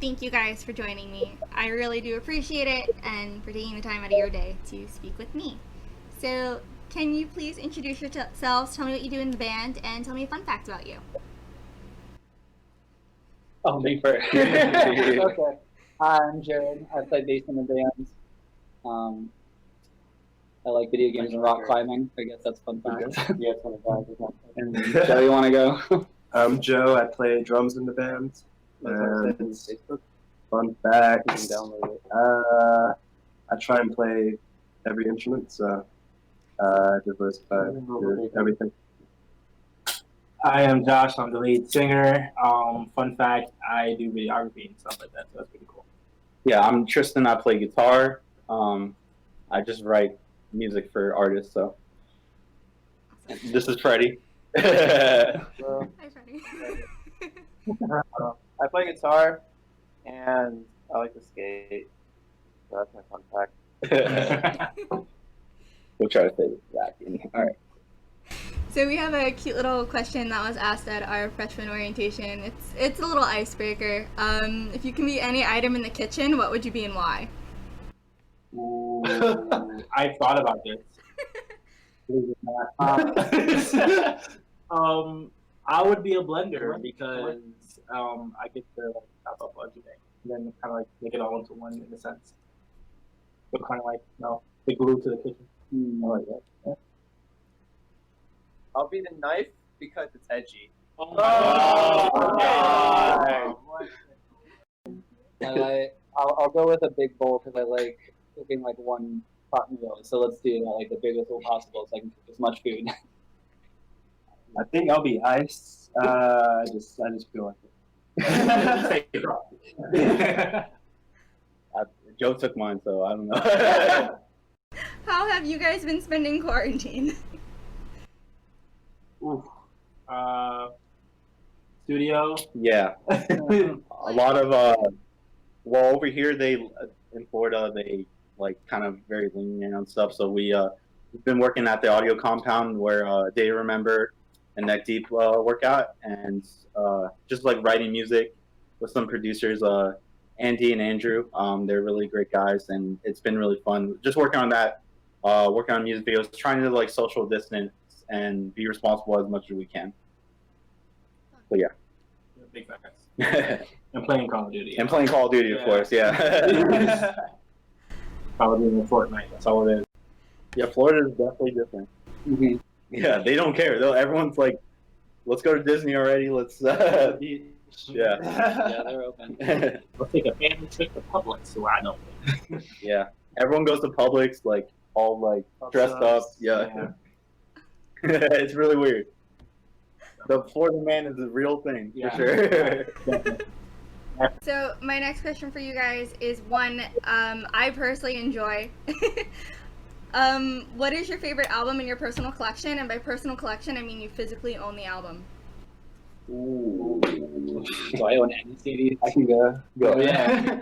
thank you guys for joining me. I really do appreciate it and for taking the time out of your day to speak with me. So, can you please introduce yourselves, tell me what you do in the band, and tell me a fun fact about you? Oh, me first. Okay. Hi, I'm Jared. I play bass in the band. I like video games and rock climbing. I guess that's fun fact. Yeah, it's fun fact. And Joe, you want to go? I'm Joe. I play drums in the band. And fun fact, I try and play every instrument, so diversify everything. I am Josh. I'm the lead singer. Fun fact, I do videography and stuff like that, so that's pretty cool. Yeah, I'm Tristan. I play guitar. I just write music for artists. So this is Freddie. Hi, Freddie. I play guitar, and I like to skate. So that's my fun fact. We'll try to say that. All right. So we have a cute little question that was asked at our freshman orientation. It's a little icebreaker. If you can be any item in the kitchen, what would you be and why? Ooh, I thought about this. I would be a blender because I get to chop up everything, and then kind of like make it all into one in a sense. But kind of like the glue to the kitchen. I like that. Yeah. I'll be the knife because it's edgy. Oh, I'll go with a big bowl because I like cooking like one pot meal. So let's do like the biggest bowl possible so I can cook as much food. I think I'll be ice. I just feel like it. Joe took mine, so I don't know. How have you guys been spending quarantine? Studio. Yeah, a lot of well, over here in Florida they like kind of very lenient on stuff. So we've been working at the audio compound where Day Remember and Neck Deep work out, and just like writing music with some producers, Andy and Andrew. They're really great guys, and it's been really fun just working on that, working on music videos, trying to like social distance and be responsible as much as we can. So yeah. Big facts. And playing Call of Duty. And playing Call of Duty, of course, yeah. Call of Duty and Fortnite, that's all it is. Yeah, Florida is definitely different. Mm-hmm. Yeah, they don't care. Everyone's like, let's go to Disney already. Let's, yeah. Yeah, they're open. Let's take a family trip to Publix, so I know. Yeah, everyone goes to Publix, like, all, like, dressed up. Yeah. It's really weird. The Florida man is a real thing, for sure. So my next question for you guys is one I personally enjoy. What is your favorite album in your personal collection? And by personal collection, I mean you physically own the album. Ooh. Do I own any CDs? I can go. Yeah.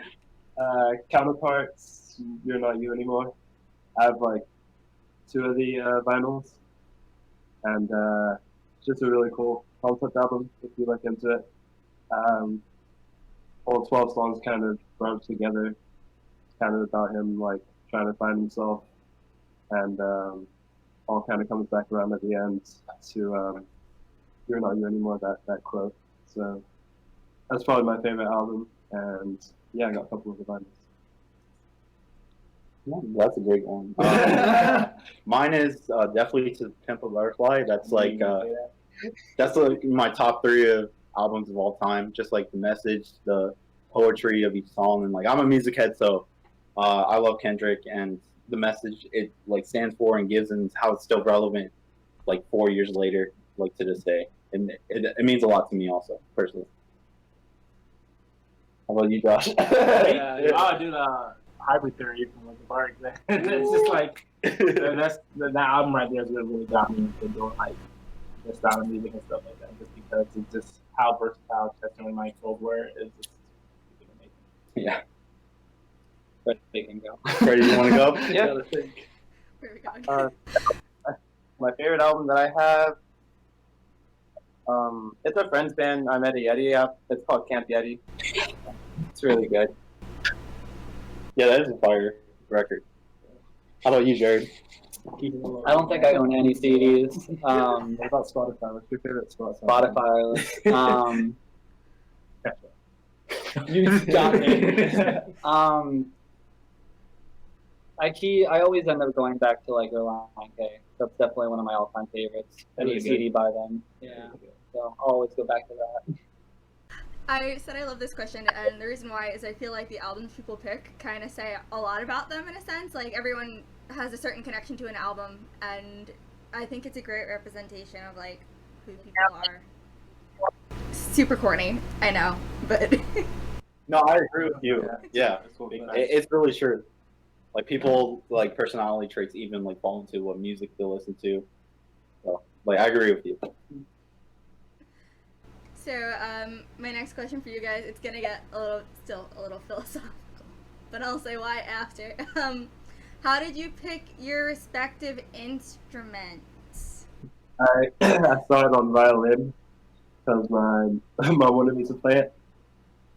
Counterparts, You're Not You Anymore. I have like 2 of the vinyls, and it's just a really cool concept album if you look into it. All 12 songs kind of merged together. It's kind of about him like trying to find himself, and all kind of comes back around at the end to "You're Not You Anymore." That quote. So that's probably my favorite album, and yeah, I got a couple of the vinyls. Yeah, that's a great one. Mine is definitely To Pimp a Butterfly. That's like that's like my top 3 of albums of all time. Just like the message, the poetry of each song, and like I'm a music head, so I love Kendrick, and the message it like stands for and gives, and how it's still relevant, like 4 years later, like to this day, and it means a lot to me also personally. How about you, Josh? Oh, dude, Hybrid Theory from Linkin Park. It's just like that album right there is what really got me into doing like the style of music and stuff like that. Just because it's just how versatile Chester and Mike both were is just amazing. Yeah. Freddie can go. Freddie, you want to go? Yeah. Where we going? My favorite album that I have, it's a friend's band. I met a Yeti. It's called Camp Yeti. It's really good. Yeah, that is a fire record. How about you, Jared? I don't think I own any CDs. What about Spotify? What's your favorite Spotify? Spotify. You got me. I always end up going back to like Reliant K. That's definitely one of my all-time favorites. Any CD by them. Yeah. So I'll always go back to that. I said I love this question, and the reason why is I feel like the albums people pick kind of say a lot about them in a sense. Like, everyone has a certain connection to an album, and I think it's a great representation of, like, who people are. Super corny, I know, but... No, I agree with you. Yeah, it's really true. Like, people, like, personality traits even, like, fall into what music they listen to. So, like, I agree with you. So, my next question for you guys, it's gonna get still a little philosophical, but I'll say why after. How did you pick your respective instruments? I started on violin because my mom wanted me to play it.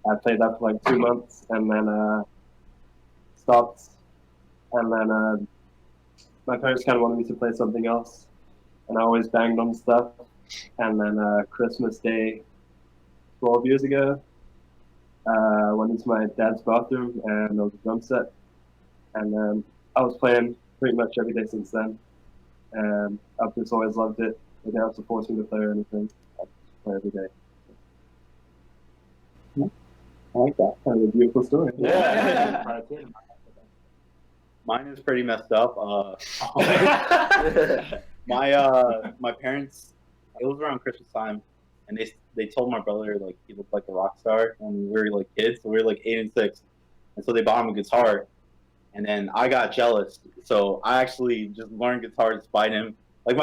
I played that for like 2 months and then stopped. And then my parents kind of wanted me to play something else, and I always banged on stuff. And then Christmas Day, 12 years ago, I went into my dad's bathroom and there was a drum set. And then I was playing pretty much every day since then. And I've just always loved it. They didn't have to force me to play or anything. I just play every day. I like that. Kind of a beautiful story. Yeah. Mine is pretty messed up. My parents, it was around Christmas time, and they told my brother like he looked like a rock star when we were like kids. So we were like 8 and 6, and so they bought him a guitar, and then I got jealous, so I actually just learned guitar despite him. Like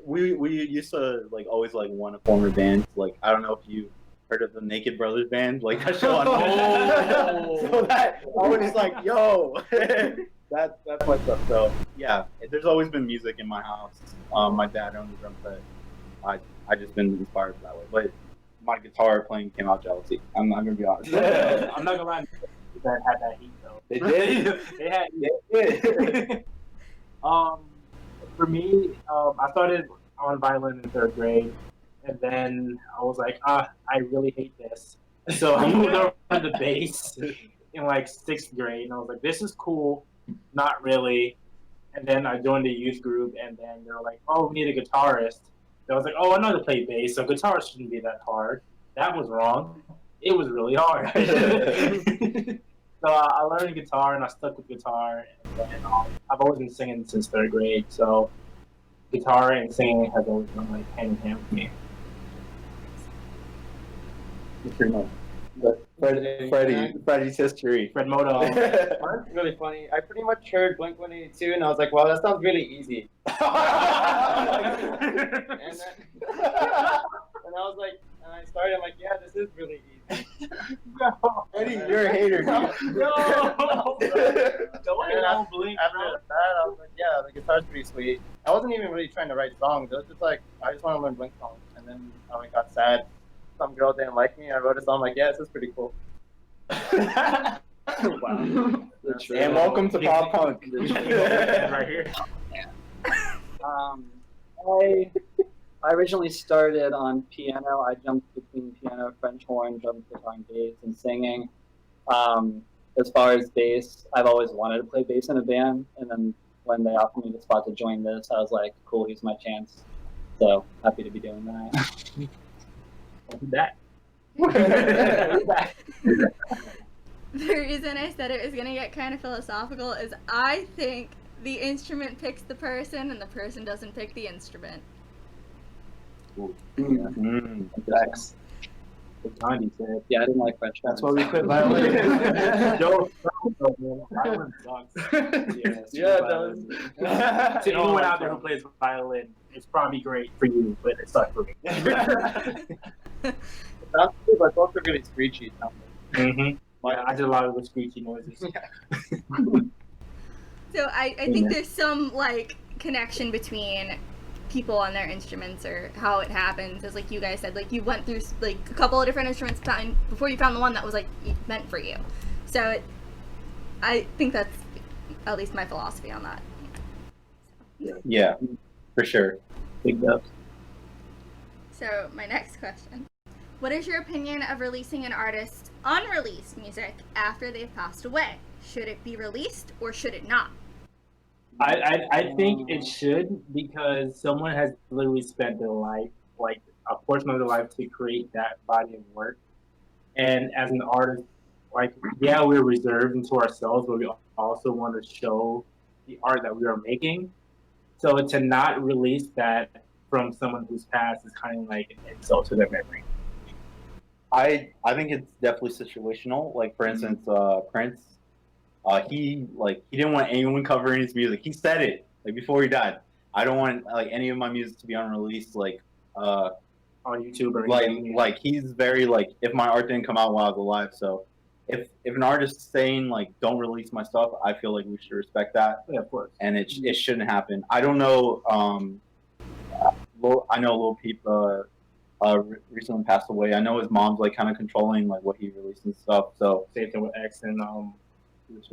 we used to like always like want to form a band. Like I don't know if you heard of the Naked Brothers band, like that show on. So that I was just like, yo, that's my stuff. So yeah, there's always been music in my house. My dad owned a drum set. I just been inspired that way. But my guitar playing came out jealousy. I'm not gonna be honest. I'm not gonna lie. That had that heat though. They did. They had. For me, I started on violin in 3rd grade. And then I was like, I really hate this. So I moved over to the bass in like 6th grade. And I was like, this is cool. Not really. And then I joined the youth group. And then they were like, oh, we need a guitarist. And I was like, oh, I know how to play bass. So guitar shouldn't be that hard. That was wrong. It was really hard. So I learned guitar and I stuck with guitar. And then, I've always been singing since 3rd grade. So guitar and singing has always been like hand in hand with me. Pretty much. But Freddie's history. Fred Moto. Mine's really funny. I pretty much heard Blink-182 and I was like, wow, that sounds really easy. And I was like, and I started, I'm like, yeah, this is really easy. Freddie, you're a hater. No. Don't Blink. After that, I was like, yeah, the guitar's pretty sweet. I wasn't even really trying to write songs. It was just like, I just want to learn Blink songs. And then I got sad. Some girl didn't like me. I wrote a song like, yeah, this is pretty cool. Wow. And welcome to pop punk. Right here. I originally started on piano. I jumped between piano, French horn, drum, guitar, and bass, and singing. As far as bass, I've always wanted to play bass in a band, and then when they offered me the spot to join this, I was like, cool, here's my chance. So happy to be doing that. That. The reason I said it was gonna get kind of philosophical is I think the instrument picks the person and the person doesn't pick the instrument. Thanks. Gandhi said. Yeah, I didn't like French. That's why we quit violin. Violin sucks. Yeah, it does. To anyone out there who plays violin, it's probably great for you, but it sucks for me. Sounds good, but it's also really screechy. Yeah, I did a lot of the screechy noises. So I think there's some like connection between people on their instruments or how it happens is like you guys said, like you went through like a couple of different instruments before you found the one that was like meant for you. So I think that's at least my philosophy on that. Yeah, for sure. Big dubs. So my next question: what is your opinion of releasing an artist's unreleased music after they've passed away? Should it be released or should it not? I think it should, because someone has literally spent their life, like a portion of their life, to create that body of work. And as an artist, like, yeah, we're reserved into ourselves, but we also want to show the art that we are making. So to not release that from someone who's passed is kind of like an insult to their memory. I think it's definitely situational. Like for instance, Prince, he didn't want anyone covering his music. He said it like before he died. I don't want like any of my music to be unreleased. Like On YouTube or anything. like he's very like, if my art didn't come out while I was alive. So if an artist is saying like don't release my stuff, I feel like we should respect that. Yeah, of course. And it shouldn't happen. I don't know. I know Lil Peep recently passed away. I know his mom's like kind of controlling like what he released and stuff. So Same thing with X and Juice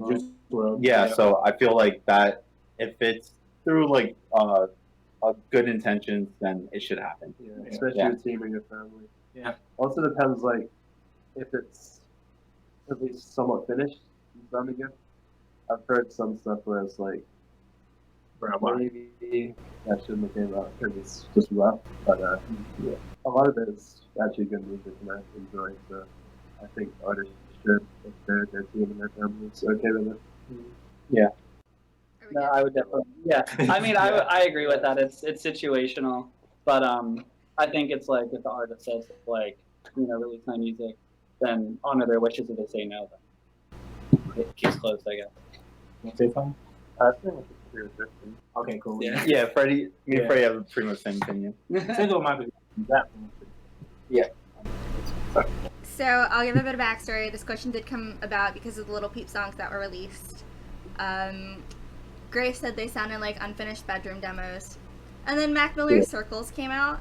WRLD. yeah, so I feel like that if it's through like good intentions, then it should happen. Yeah, especially Yeah. your team or your family. Yeah. Also depends, like, if it's at least somewhat finished and done again. I've heard some stuff where it's like, maybe that shouldn't have came out because it's just rough. But yeah, a lot of it is actually good music and I enjoy it. So I think artists should, if their team and their family is okay with it. Yeah. No, I would definitely. Yeah, I mean, I agree with that. It's situational, but I think it's like if the artist says like, release my music, then honor their wishes. If they say no, then it keeps closed, I guess. You want to say something? I think it's pretty interesting. Okay, cool. Yeah. Yeah, Freddie. Me Yeah. and Freddie have pretty much the same opinion. Same with my position. That So I'll give a bit of backstory. This question did come about because of the Little Peep songs that were released. Grace said they sounded like unfinished bedroom demos. And then Magnolia Circles came out,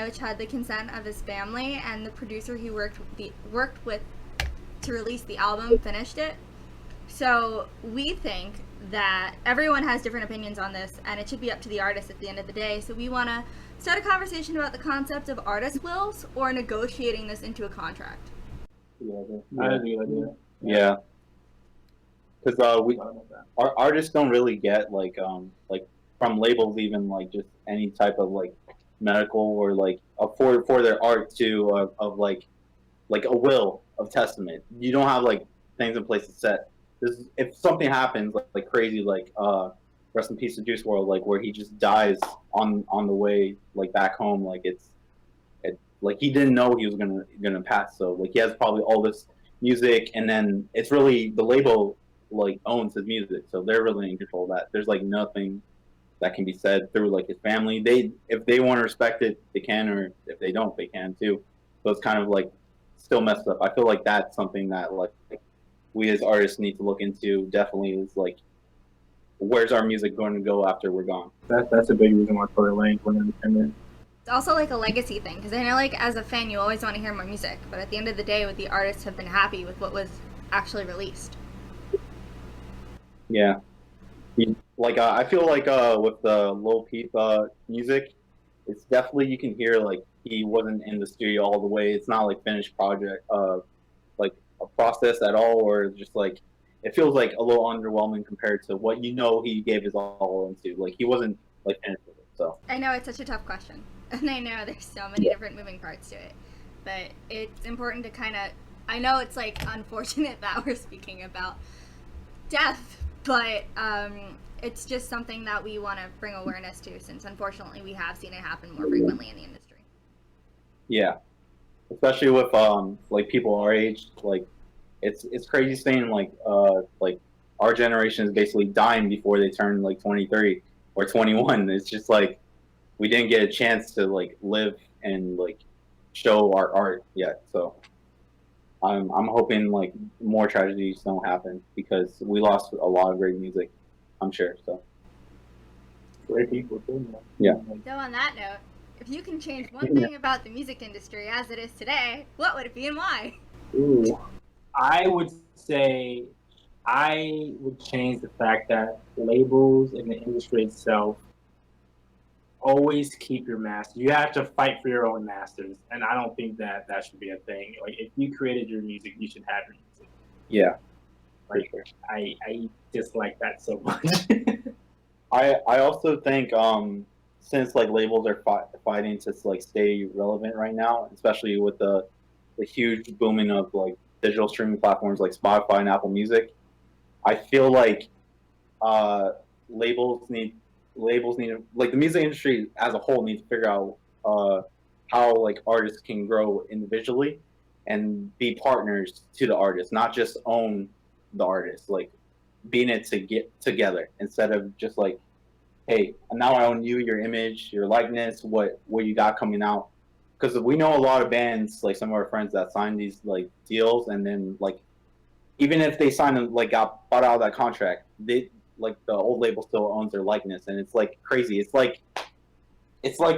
which had the consent of his family, and the producer he worked with to release the album finished it. So we think that everyone has different opinions on this, and it should be up to the artist at the end of the day. So we want to start a conversation about the concept of artist wills or negotiating this into a contract. I agree with you. Yeah. Because our artists don't really get like from labels, even like just any type of like medical or like for their art to of like a will of testament. You don't have like things in place to set. If something happens like crazy, like rest in peace to Juice WRLD, like where he just dies on the way like back home, like it like he didn't know he was gonna pass. So like he has probably all this music, and then it's really the label like owns his music, so they're really in control of that. There's like nothing that can be said through like his family. If they want to respect it, they can, or if they don't, they can too. So it's kind of like still messed up. I feel like that's something that like we as artists need to look into. Definitely is like, where's our music going to go after we're gone? That's a big reason why Tory Lanez went independent. It's also like a legacy thing, because I know like as a fan you always want to hear more music, but at the end of the day, the artists have been happy with what was actually released. Yeah. Like I feel like with the Lil Peep music, it's definitely, you can hear like he wasn't in the studio all the way. It's not like finished project like a process at all, or just like it feels like a little underwhelming compared to what he gave his all into. Like he wasn't like finished with it. So I know it's such a tough question, and I know there's so many different moving parts to it, but it's important to kind of, I know it's like unfortunate that we're speaking about death, but it's just something that we want to bring awareness to, since unfortunately we have seen it happen more frequently in the industry. yeah, especially with like people our age, like it's crazy saying like our generation is basically dying before they turn like 23 or 21. It's just like we didn't get a chance to like live and like show our art yet. So I'm hoping like more tragedies don't happen, because we lost a lot of great music, I'm sure. So Great people too, man. Yeah. Like, So on that note, if you can change one thing about the music industry as it is today, what would it be and why? ooh, I would say I would change the fact that labels and the industry itself always keep your master. You have to fight for your own masters, and I don't think that that should be a thing. Like if you created your music, you should have your music. Yeah. Like For sure. I dislike that so much. I also think since like labels are fighting to like stay relevant right now, especially with the huge booming of like digital streaming platforms like Spotify and Apple Music, I feel like uh, labels need like the music industry as a whole needs to figure out how like artists can grow individually and be partners to the artist, not just own the artist, like being it to get together instead of just like, hey, now I own you, your image, your likeness, what you got coming out. Because we know a lot of bands, like some of our friends that signed these like deals, and then like even if they signed and like got bought out of that contract, they like the old label still owns their likeness, and it's like crazy. It's like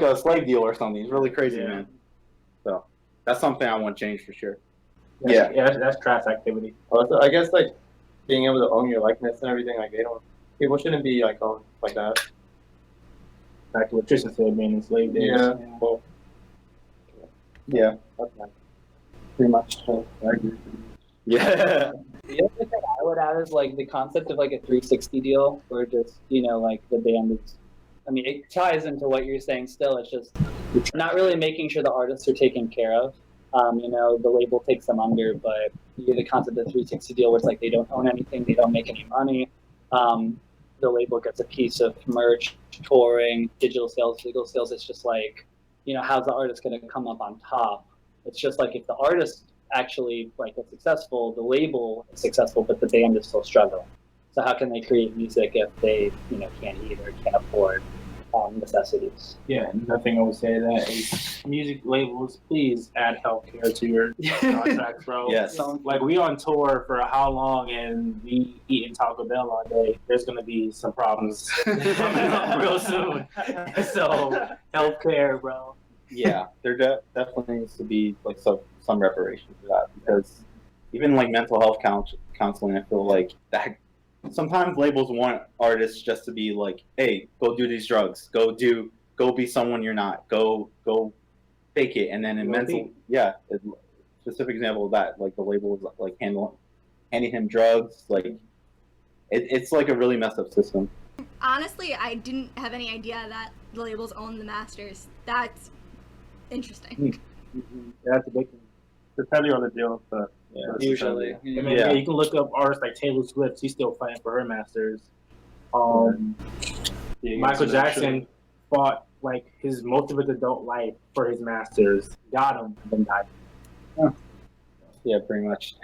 a slave deal or something. It's really crazy, Yeah. man. So that's something I want to change for sure. Yeah, that's trash activity. Also, I guess like being able to own your likeness and everything, like people shouldn't be like owned like that. Back to what Tristan said, being enslaved. Yeah. Well, Yeah. okay. Pretty much. I agree. Yeah. The other thing I would add is like the concept of like a 360 deal, where just like the band is. I mean, it ties into what you're saying. Still, it's just not really making sure the artists are taken care of. The label takes them under, but the concept of 360 deal, where it's like they don't own anything, they don't make any money. The label gets a piece of merch, touring, digital sales, legal sales. It's just like, how's the artist going to come up on top? It's just like if the artist actually like gets successful, the label is successful, but the band is still struggling. So how can they create music if they can't eat or can't afford necessities? Yeah, nothing I would say to that is music labels, please add healthcare to your contracts, bro. Yes. Like we on tour for how long and we eating Taco Bell all day. There's gonna be some problems coming up real soon. So healthcare, bro. Yeah, there definitely needs to be like some reparation for that, because even like mental health counseling, I feel like that sometimes labels want artists just to be like, hey, go do these drugs, go be someone you're not, go fake it, and then in mental, a specific example of that, like the label is like handing him drugs, like it's like a really messed up system. Honestly, I didn't have any idea that the labels own the masters. That's interesting. That's a big thing. Depending on the deal, but Usually. I mean, yeah, you can look up artists like Taylor Swift. She's still fighting for her masters. Michael Jackson fought like most of his adult life for his masters. Got him, and then died. Yeah, pretty much.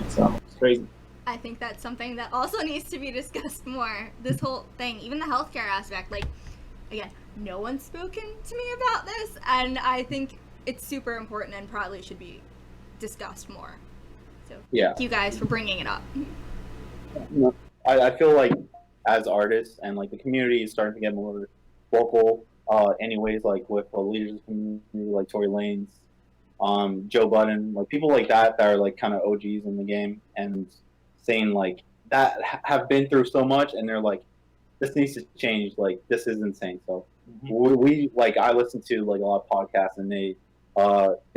So it's crazy. I think that's something that also needs to be discussed more. This whole thing, even the healthcare aspect, like, again, no one's spoken to me about this, and I think it's super important and probably should be discussed more. So thank you guys for bringing it up. I feel like as artists and like the community is starting to get more vocal, anyways, like with the leaders of the community like Tory Lanez, Joe Budden, like people like that are like kind of OGs in the game and saying like that have been through so much, and they're like, this needs to change, like this is insane. So we like, I listen to like a lot of podcasts, and they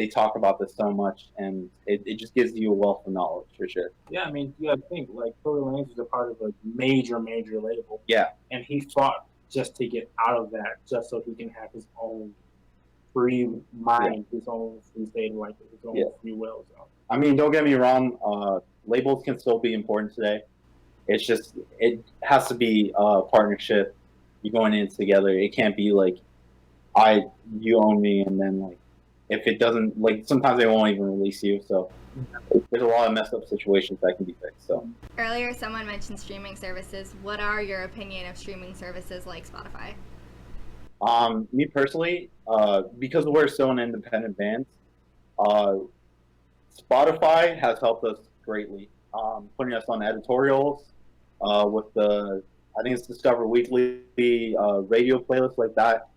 talk about this so much, and it just gives you a wealth of knowledge for sure. Yeah, I mean, you gotta think, like, Tory Lanez was a part of a major label. Yeah. And he fought just to get out of that, just so he can have his own free mind, his own free state of life, his own free will. So. I mean, don't get me wrong, labels can still be important today. It's just, it has to be a partnership. You're going in together. It can't be like, you own me, and then like, if it doesn't, like, sometimes they won't even release you. So there's a lot of messed up situations that can be fixed. So Earlier, someone mentioned streaming services. What are your opinion of streaming services like Spotify? Me personally, because we're still an independent band, Spotify has helped us greatly, putting us on editorials with the I think it's Discover Weekly, radio playlists like that.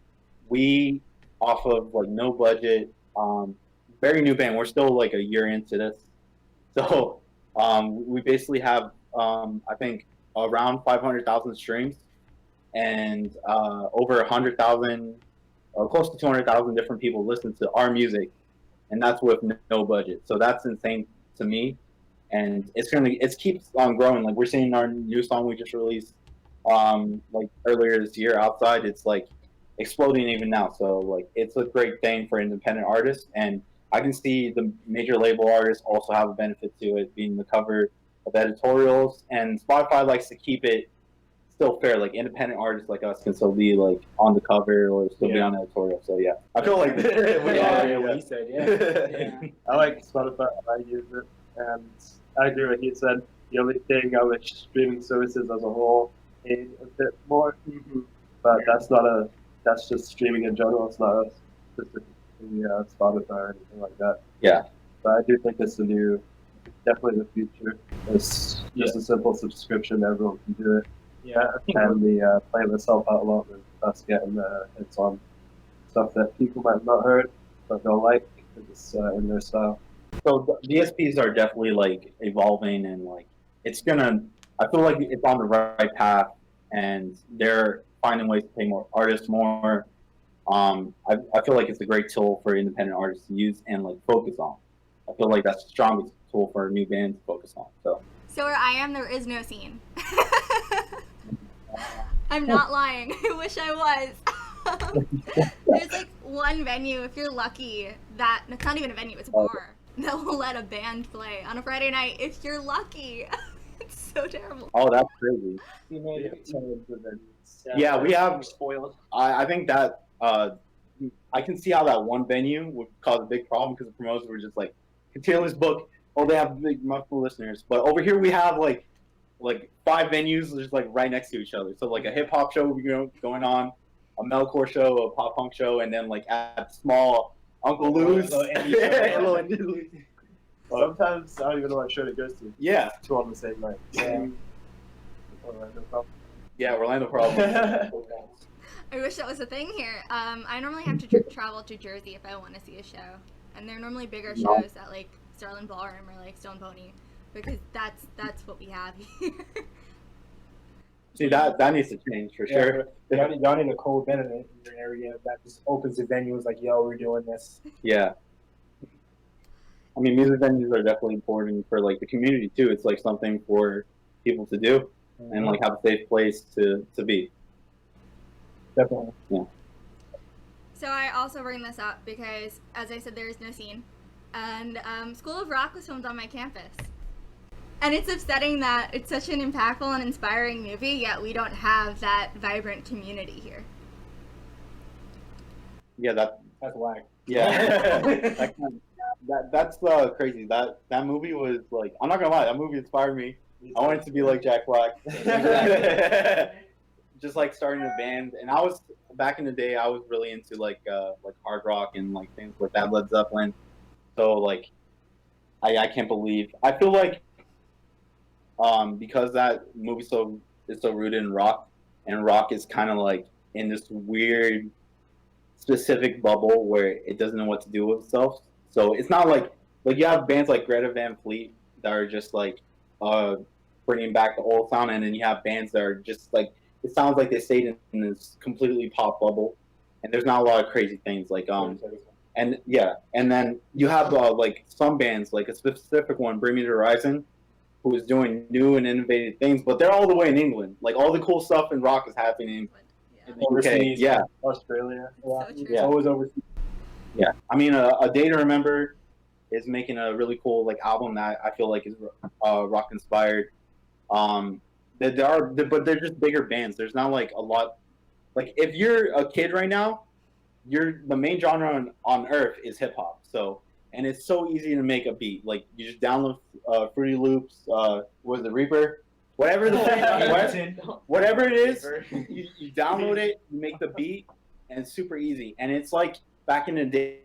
We off of like no budget, very new band. We're still like a year into this, so we basically have I think around 500,000 streams and over 100,000, close to 200,000 different people listen to our music, and that's with no budget. So that's insane to me, and it keeps on growing. Like we're seeing our new song we just released, like earlier this year, Outside. It's like exploding even now. So like it's a great thing for independent artists, and I can see the major label artists also have a benefit to it being the cover of editorials, and Spotify likes to keep it still fair. Like independent artists like us can still be like on the cover or still be on editorial. So yeah, I feel like what he said. Yeah. I like Spotify. I use it, and I agree with what he said. The only thing I wish streaming services as a whole paid a bit more, but that's just streaming in general. It's not specifically Spotify or anything like that. Yeah. But I do think it's definitely the future. It's just a simple subscription. Everyone can do it. Yeah, I think And the playlists help out a lot with us getting hits on stuff that people might have not heard but they'll like because it's in their style. So the DSPs are definitely like evolving, and like it's gonna. I feel like it's on the right path, and they're finding ways to pay more artists more. I feel like it's a great tool for independent artists to use and like focus on. I feel like that's the strongest tool for a new band to focus on. So where I am, there is no scene. I'm not lying. I wish I was. There's like one venue, if you're lucky, that it's not even a venue, it's a bar, that will let a band play on a Friday night if you're lucky. It's so terrible. Oh, that's crazy. Yeah, we have spoiled. I think that I can see how that one venue would cause a big problem because the promoters were just like continuous book. Oh, they have big multiple listeners, but over here we have like 5 venues just like right next to each other. So like a hip hop show going on, a metalcore show, a pop punk show, and then like at small Uncle Lou's. Sometimes I don't even know what show it goes to. Yeah. 2 on the same night. Yeah, Orlando probably. I wish that was a thing here. I normally have to travel to Jersey if I want to see a show, and they're normally bigger shows at like Sterling Ballroom or like Stone Pony, because that's what we have here. See, that needs to change for sure. Y'all need a cold event in your area that just opens the venue. It's like, yo, we're doing this. Yeah. I mean, music venues are definitely important for like the community too. It's like something for people to do and like have a safe place to be. Definitely. Yeah. So I also bring this up because, as I said, there is no scene, and School of Rock was filmed on my campus. And it's upsetting that it's such an impactful and inspiring movie, yet we don't have that vibrant community here. Yeah, That's whack. yeah. That's crazy. That movie was like, I'm not gonna lie, that movie inspired me. I wanted to be like Jack Black. Just like starting a band, and I was back in the day. I was really into like hard rock and like things like that, Led Zeppelin. So like, I can't believe. I feel like because that movie is so rooted in rock, and rock is kind of like in this weird specific bubble where it doesn't know what to do with itself. So it's not like you have bands like Greta Van Fleet that are just like bringing back the old sound, and then you have bands that are just like, it sounds like they stayed in this completely pop bubble, and there's not a lot of crazy things like and yeah, and then you have like some bands, like a specific one, Bring Me the Horizon, who is doing new and innovative things, but they're all the way in England. Like all the cool stuff in rock is happening in the UK. Yeah, Australia. So true. Yeah. Always overseas. Yeah, I mean, A Day to Remember is making a really cool like album that I feel like is rock inspired. But they're just bigger bands. There's not like a lot. Like if you're a kid right now, the main genre on earth is hip hop. So, and it's so easy to make a beat. Like you just download Fruity Loops, what is it, Reaper, whatever whatever it is, you download it, you make the beat, and it's super easy. And it's like back in the day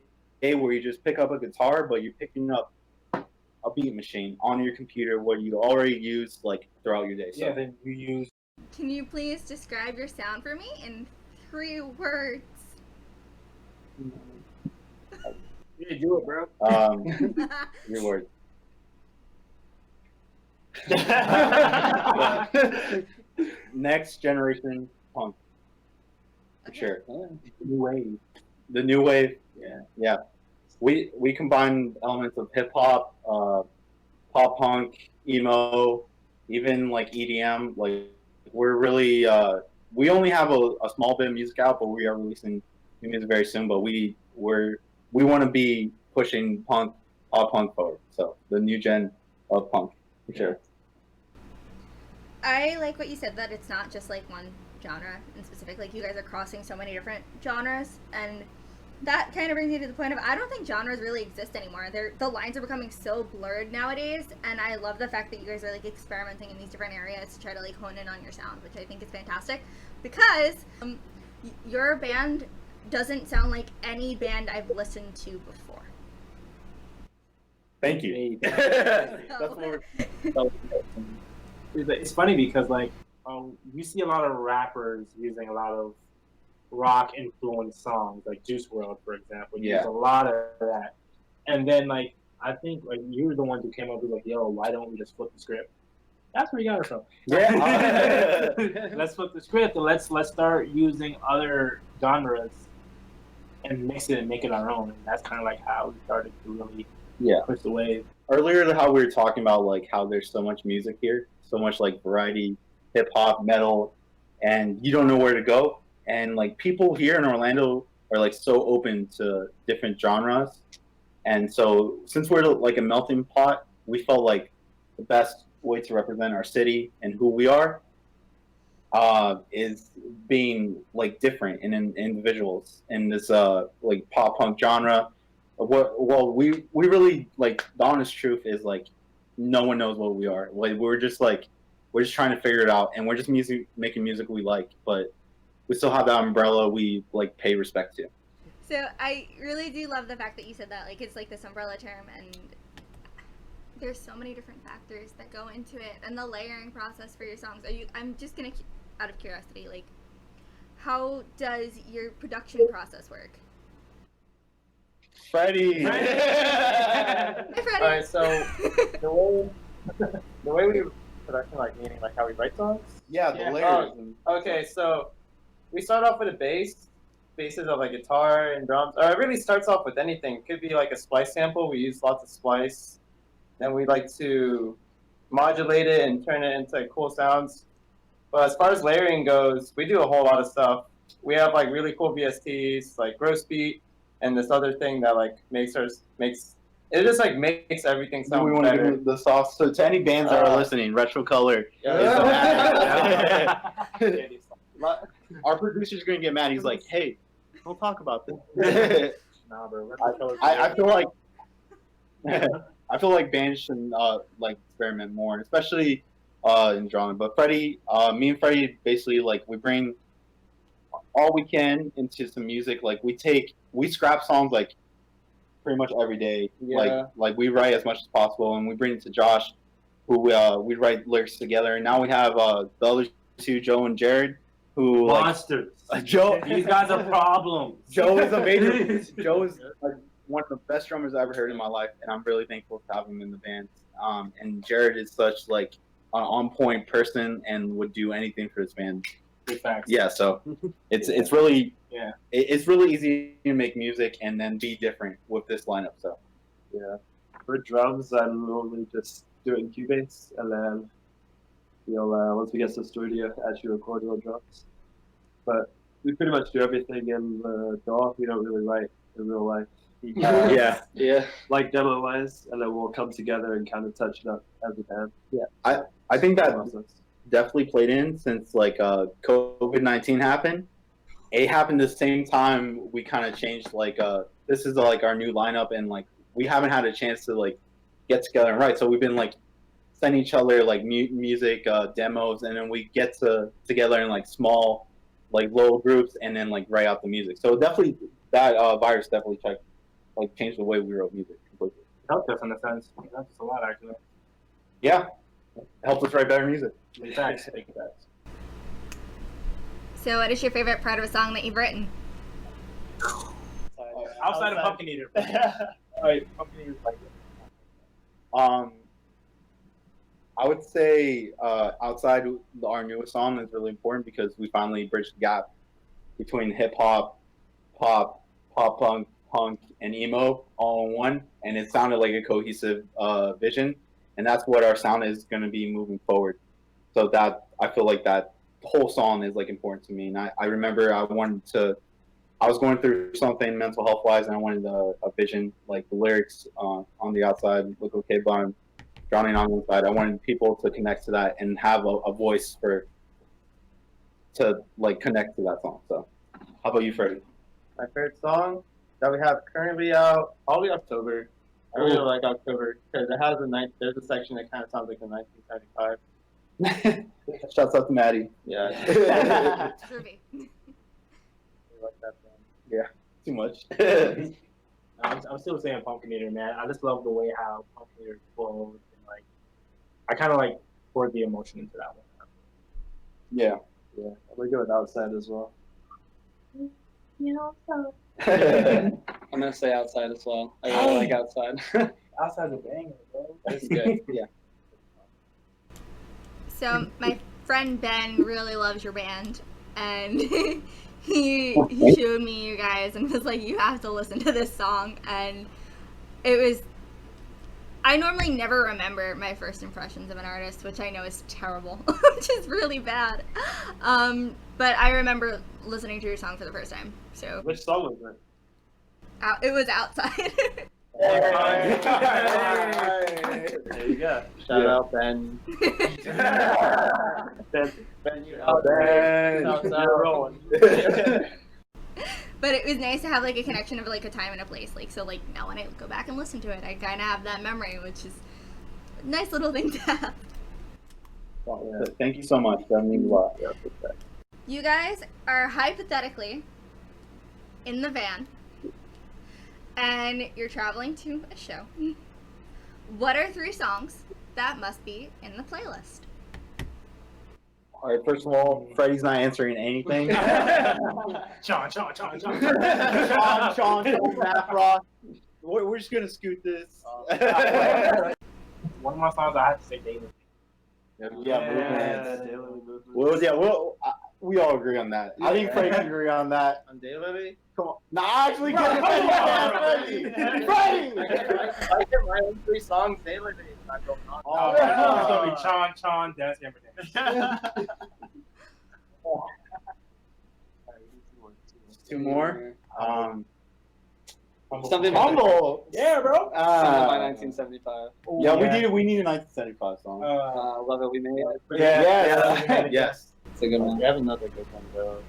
where you just pick up a guitar, but you're picking up a beat machine on your computer, what you already use like throughout your day. So. Yeah, then you use can you please describe your sound for me in 3 words? Yeah, do it, bro. 3 words. Next generation punk, for sure. New wave. The new wave. Yeah. Yeah. We combine elements of hip hop, pop punk, emo, even like EDM. Like we're really we only have a small bit of music out, but we are releasing new music very soon. But we want to be pushing pop punk forward. So the new gen of punk, for sure. I like what you said, that it's not just like one genre in specific. Like you guys are crossing so many different genres, and that kind of brings me to the point of I don't think genres really exist anymore. The lines are becoming so blurred nowadays, and I love the fact that you guys are like experimenting in these different areas to try to like hone in on your sound, which I think is fantastic because your band doesn't sound like any band I've listened to before. Thank you. So, It's funny because like you see a lot of rappers using a lot of rock influenced songs, like Juice WRLD, for example. Yeah. There's a lot of that, and then like I think like you were the one who came up with like, yo, why don't we just flip the script? That's where you got it from. Yeah. Let's flip the script and let's start using other genres and mix it and make it our own. And that's kind of like how we started to really push the wave. Earlier, how we were talking about like how there's so much music here, so much like variety, hip hop, metal, and you don't know where to go. And like people here in Orlando are like so open to different genres, and so since we're like a melting pot, we felt like the best way to represent our city and who we are is being like different in individuals in this like pop punk genre. Well, we really like the honest truth is like no one knows what we are. Like we're just trying to figure it out, and we're just making music we like, but we still have that umbrella we like pay respect to. So I really do love the fact that you said that, like it's like this umbrella term, and there's so many different factors that go into it, and the layering process for your songs. I'm just gonna, out of curiosity, like how does your production process work? Freddie. Hi, Freddie. All right, so the way we production, like meaning like how we write songs. Yeah, the Yeah. layers. Okay, so we start off with a bases of like guitar and drums. Or it really starts off with anything. It could be like a splice sample. We use lots of splice. Then we like to modulate it and turn it into like, cool sounds. But as far as layering goes, we do a whole lot of stuff. We have like really cool VSTs, like gross beat, and this other thing that like makes it just like makes everything sound we want better. to give the sauce. So to any bands that are listening, Retro Color. Yeah. Our producer's gonna get mad. He's like, "Hey, don't talk about this." Nah, bro. I feel like I feel like bands should like experiment more, especially in drawing. But Freddie, me and Freddie, basically like we bring all we can into some music. Like we scrap songs like pretty much every day. Yeah. Like we write as much as possible, and we bring it to Josh, who we write lyrics together. And now we have the other two, Joe and Jared, who Monsters. Joe. These guys are problems. Joe is a major. Joe is like one of the best drummers I've ever heard in my life, and I'm really thankful to have him in the band. And Jared is such like an on point person and would do anything for his band. Good facts. Yeah, so it's really Yeah. it's really easy to make music and then be different with this lineup. So Yeah. For drums, I normally just do it in Cubase, and then once we get to the studio, actually record on drums. But we pretty much do everything in the DAW. We don't really write in real life. yeah. Like demo wise, and then we'll come together and kind of touch it up as a band. I think that Process. definitely played in since like COVID-19 happened. It happened the same time we kind of changed like this is like our new lineup, and like we haven't had a chance to like get together and write. So we've been like sending each other like music demos, and then we get together in like small like little groups and then like write out the music. So definitely that virus definitely changed the way we wrote music completely. It helped us in a sense. It helped us a lot, actually. Yeah, it helped us write better music. Big facts. Big facts. So, what is your favorite part of a song that you've written? Outside of Pumpkin Eater. Alright, Pumpkin Eater's like I would say outside our newest song is really important because we finally bridged the gap between hip hop, pop punk, and emo all in one, and it sounded like a cohesive vision, and that's what our sound is going to be moving forward. So that I feel like that whole song is like important to me, and I remember I was going through something mental health wise, and I wanted a vision, like the lyrics on the outside look okay, but I'm drowning on the inside. I wanted people to connect to that and have a voice to like connect to that song. So, how about you, Freddie? My favorite song that we have currently out, probably October. I really like October because it has there's a section that kind of sounds like the 1975. Shouts out to Maddie. Yeah. Groovy. I like that song. Yeah, too much. I'm still saying Pumpkin Eater, man. I just love the way how Pumpkin Eater flows, and like I kind of like poured the emotion into that one. Yeah. Yeah, I'm gonna go with Outside as well. I'm gonna say Outside as well. I really like Outside. Outside's a banger, bro. That's good. Yeah. So, my friend Ben really loves your band, and he showed me you guys and was like, you have to listen to this song, and it was, I normally never remember my first impressions of an artist, which I know is terrible, which is really bad, but I remember listening to your song for the first time, so. Which song was it? It was Outside. There you go. Shout out Ben. Ben, you out there. Outside rolling. But it was nice to have like a connection of like a time and a place. Like, so like now when I go back and listen to it, I kind of have that memory, which is a nice little thing to have. Well, yeah. Thank you so much. That means a lot. Yeah, You guys are hypothetically in the van and you're traveling to a show. What are 3 songs that must be in the playlist? All right, first of all, Freddie's not answering anything. Sean. Sean, Math Rock. We're just gonna scoot this. One of my songs I have to say David. Yeah, movement. We all agree on that. I think Freddie can agree on that. On Daylily? Come on. Nah, actually, get Freddie! I get my own 3 songs Daylily. Not going on. It's gonna be Chon, Dance Hammer. 2 more. Something Humble. Yeah, bro. Something by 1975. Yeah, we need a 1975 song. Love It, We Made It. Yeah. Yes. It's a good one. We have another good one, though.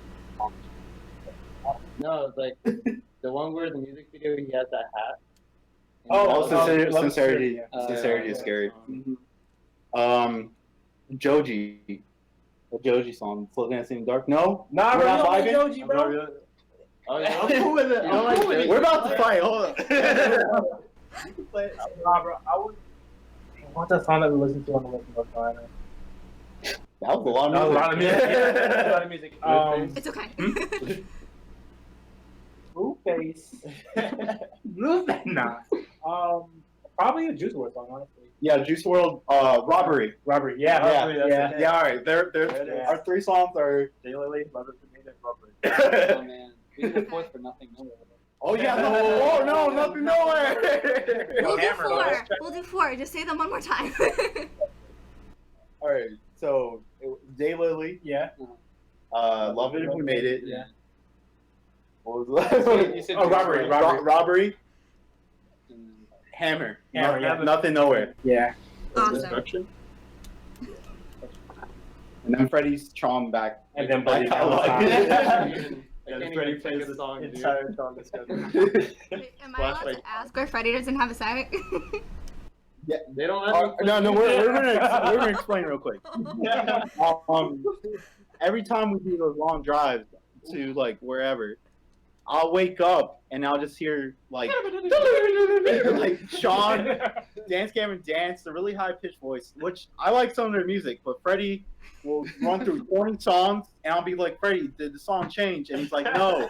No, it's like the one where the music video he has that hat. Sincerity. Sincerity is scary. Joji. The Joji song, Slow Dancing in the Dark. No? Nah, We're bro, not you don't like vibing? Joji, bro. Oh, yeah. I'm cool with it. You don't like Joji? We're about to fight. Hold up. You can play it. Nah, bro, I would. What's that song that we listened to on the way to North Carolina? That was a lot That was of a lot of music. music. Yeah, a lot of music. It's okay. Blueface. Blueface. Nah. Probably a Juice WRLD song, honestly. Yeah, Juice WRLD, Robbery. Robbery. Yeah. All right. Our 3 songs are Daylily, Love It, We Made It, Robbery. Oh man, we did a 4th for Nothing Nowhere. Oh yeah, no, nothing nowhere. We'll do Hammer, 4. though. We'll do 4. Just say them one more time. All right, so Daylily, Yeah. Love It If We Made It. Yeah. What was the You said Robbery. Robbery. Hammer. Nothing nowhere. Yeah. Awesome. And then Freddie's Chom back. And then back Buddy catalog. Freddie plays the song, entire song. Wait, am I allowed to ask why Freddie doesn't have a say? They don't let me No, we're gonna explain real quick. Every time we do those long drives to like wherever, I'll wake up and I'll just hear like like Sean, Dance Cameron dance, the really high pitched voice, which I like some of their music, but Freddie will run through 20 songs and I'll be like, Freddie, did the song change? And he's like, no.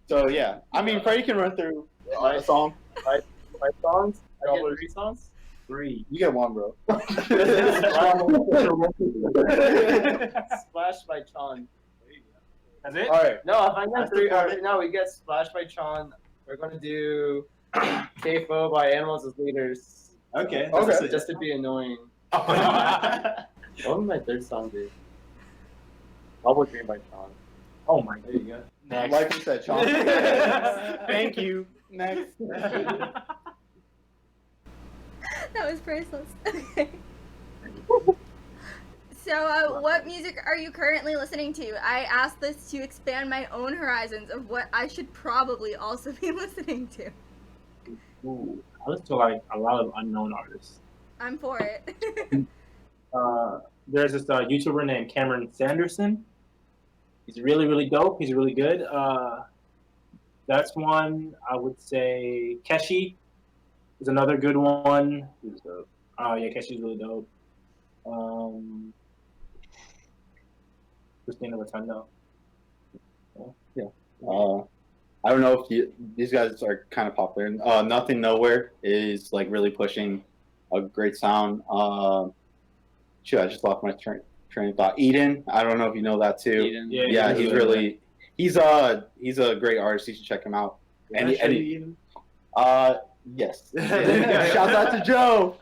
So yeah, I mean, Freddie can run through a song. My songs. I get 3 songs. 3. You get one, bro. Splash by Chon. That's it? All right. No, if I get 3, no, we get Splash by Chon. We're gonna do KFO by Animals as Leaders. Okay. Just to be annoying. What would my 3rd song be? Bubble Dream by Chon. Oh my There you go. Next. Like you said, Sean. Thank you. Next. That was priceless. Okay. So, what music are you currently listening to? I asked this to expand my own horizons of what I should probably also be listening to. Ooh, I listen to like a lot of unknown artists. I'm for it. There's this YouTuber named Cameron Sanderson. He's really, really dope. He's really good. That's one. I would say Keshi is another good one. He's dope. Yeah, Keshi's really dope. Christina Rotunda. I don't know if these guys are kind of popular. Nothing Nowhere is like really pushing a great sound. Shoot, I just lost my train of thought. Eden, I don't know if you know that too. Eden. Yeah, he's really he's a great artist. You should check him out. And yes. Shout out to Joe.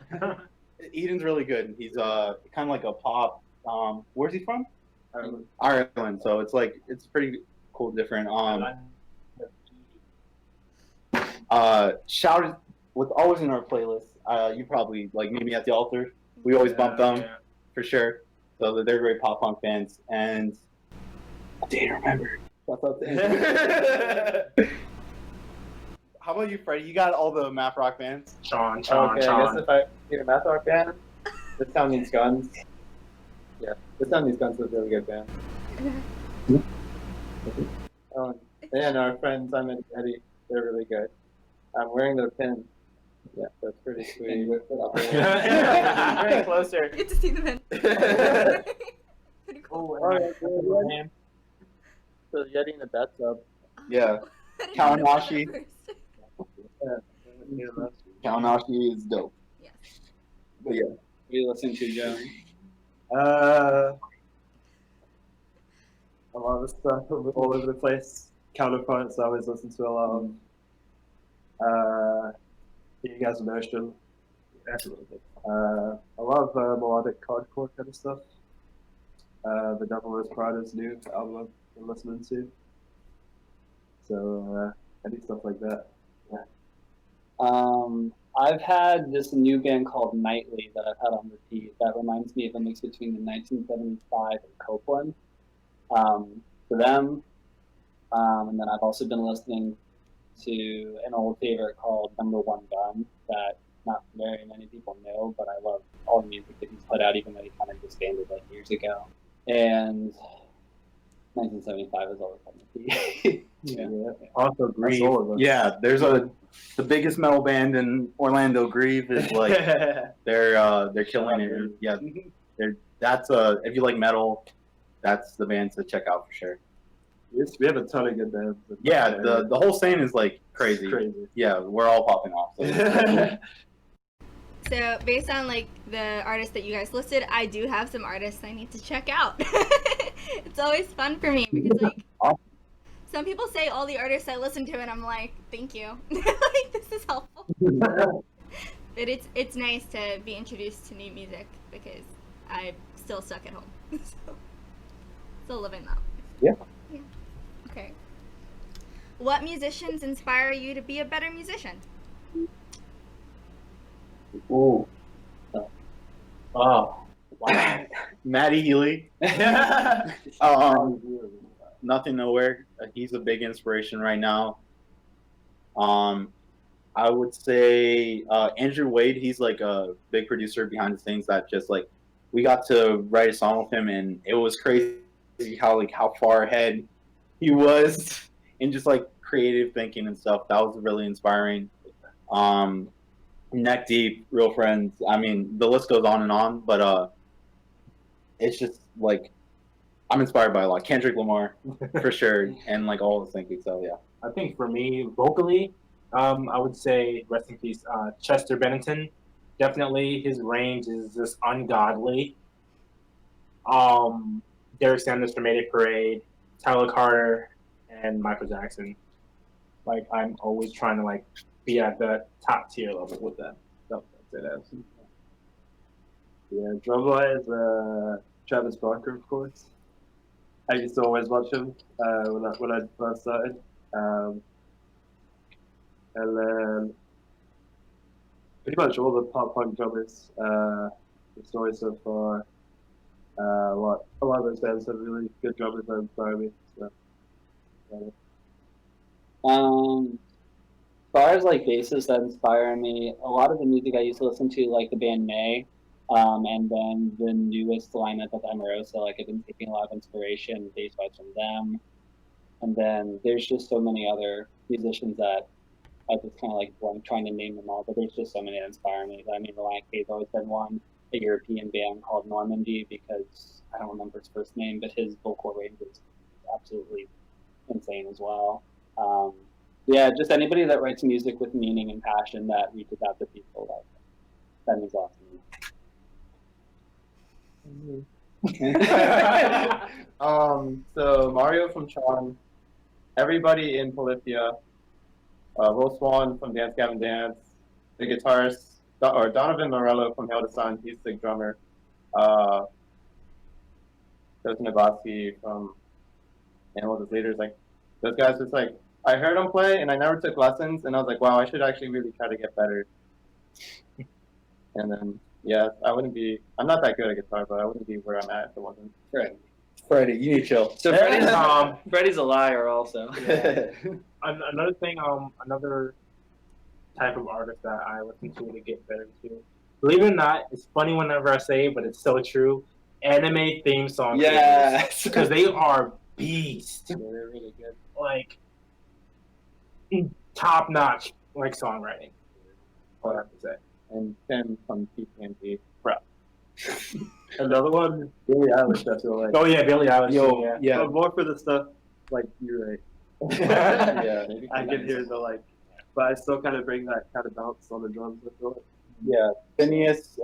Eden's really good. He's kind of like a pop. Where's he from? Ireland. So it's like it's pretty cool, different. Shout it with always in our playlist. You probably like Meet Me at the Altar. We always bump them for sure. So they're great pop punk fans. And I didn't remember. How about you, Freddie? You got all the math rock bands. Sean. I guess if I need a math rock band, This Town Needs Guns. Yeah, This Town Needs Guns was a really good band. And our friends, Simon and Eddie, they're really good. I'm wearing their pin. Yeah, that's pretty sweet. Bring it closer. Get to see the men. Pretty cool. So Yeti in the bathtub. Yeah. I didn't know about Kawanashi. that first. Kawanashi is dope. Yes. But yeah. We listen to Joe. A lot of stuff all over the place. Counterparts I always listen to a lot of. You guys know Notion. Absolutely. A lot of melodic hardcore kind of stuff. The Devil Wears Prada's new album I've been listening to. So any stuff like that. Yeah. I've had this new band called Nightly that I've had on repeat. That reminds me of a mix between the 1975 and Copeland. For them, and then I've also been listening to an old favorite called Number One Gun that not very many people know, but I love all the music that he's put out, even though he kind of disbanded like years ago. And 1975 is always on repeat. Yeah. Also, Grieve. Yeah, there's the biggest metal band in Orlando. Grieve is like they're killing it. Yeah, that's if you like metal, that's the band to check out for sure. We have a ton of good bands. Yeah, the whole scene is like crazy. Yeah, we're all popping off. So. So based on like the artists that you guys listed, I do have some artists I need to check out. It's always fun for me because like some people say all the artists I listen to and I'm like, thank you. Like this is helpful. But it's nice to be introduced to new music because I'm still stuck at home. So still living that. Yeah. Okay. What musicians inspire you to be a better musician? Ooh. Oh. Wow. Matty Healy. Nothing Nowhere. He's a big inspiration right now. I would say Andrew Wade. He's like a big producer behind the scenes that just like we got to write a song with him, and it was crazy how far ahead he was in just like creative thinking and stuff. That was really inspiring. Neck deep, real friends. I mean, the list goes on, but it's just like I'm inspired by a lot. Kendrick Lamar for sure, and like all the thinking. So yeah. I think for me, vocally, I would say rest in peace, Chester Bennington. Definitely, his range is just ungodly. Derek Sanders from Mayday Parade, Tyler Carter, and Michael Jackson. Like I'm always trying to like be at the top tier level with them. So that's it. Yeah, drum wise, Travis Barker, of course. I used to always watch him when I first started. And then pretty much all the pop punk drummers, the story so far. A lot of those bands have really good drummers that inspire me. So, As far as like bassists that inspire me, a lot of the music I used to listen to, like the band May, and then the newest lineup of Emerosa, like I've been taking a lot of inspiration bass-wise from them. And then there's just so many other musicians that I just kind of like blank trying to name them all, but there's just so many that inspire me. I mean, the Lion Cave's always been one, a European band called Normandy, because I don't remember his first name, but his vocal range is absolutely insane as well. Yeah, just anybody that writes music with meaning and passion that reaches out to people, that means awesome. So Mario from Tron, everybody in Polyphia, Will Swan from Dance Gavin Dance, the guitarist, or Donovan Morello from Hail to Sun, he's the drummer. Joseph Nabowski from Animals as Leaders, like those guys just like I heard them play and I never took lessons and I was like, wow, I should actually really try to get better. And then yeah, I'm not that good at guitar, but I wouldn't be where I'm at if it wasn't. Freddie, you need to chill. So Freddie's a liar also. Yeah. Another thing, another type of artist that I listen to get better to. Believe it or not, it's funny whenever I say it, but it's so true. Anime theme songs. Yes. Because they are beasts. They're really good. Like top notch like songwriting. All I have to say. And Tim from PPNP, crap. another one, Billie Eilish, I feel like. Oh yeah, Billie Eilish. Yo, yeah. But more for the stuff like you're right. Yeah, I can hear the like, but I still kind of bring that kind of bounce on the drums. I feel like. Yeah, Phineas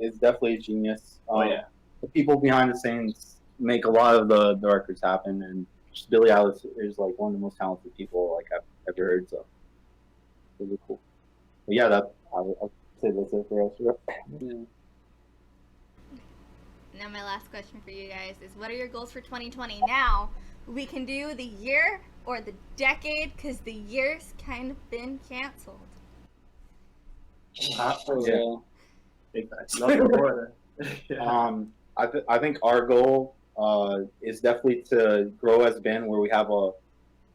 is definitely a genius. The people behind the scenes make a lot of the records happen, and just Billie Eilish is like one of the most talented people like I've ever heard. So really cool. But yeah, I'll say that's it for us. Yeah. Now my last question for you guys is, what are your goals for 2020? Now, we can do the year or the decade, because the year's kind of been canceled. Yeah. Nothing more. I think our goal is definitely to grow as a band where we have a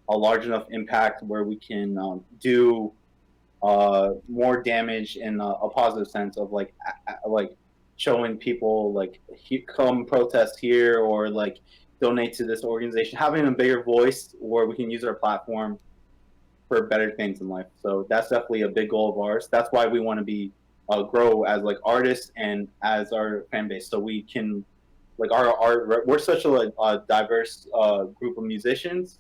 large enough impact where we can do more damage in a positive sense of like showing people like come protest here or like donate to this organization, having a bigger voice where we can use our platform for better things in life. So that's definitely a big goal of ours. That's why we want to be grow as like artists and as our fan base, so we can like we're such a diverse group of musicians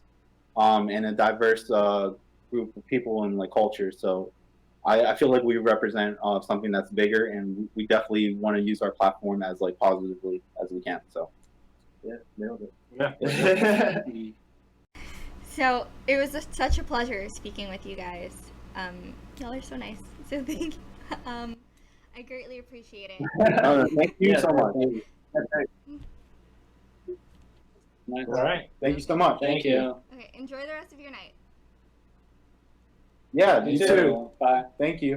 and a diverse group of people and like culture. So I feel like we represent something that's bigger, and we definitely want to use our platform as like positively as we can. So Yeah, nailed it. Yeah. So it was such a pleasure speaking with you guys. Y'all are so nice. So thank you. I greatly appreciate it. Thank you so much. Nice. All right. Thank you so much. Thank you. Okay, enjoy the rest of your night. Yeah, you too. Bye. Thank you.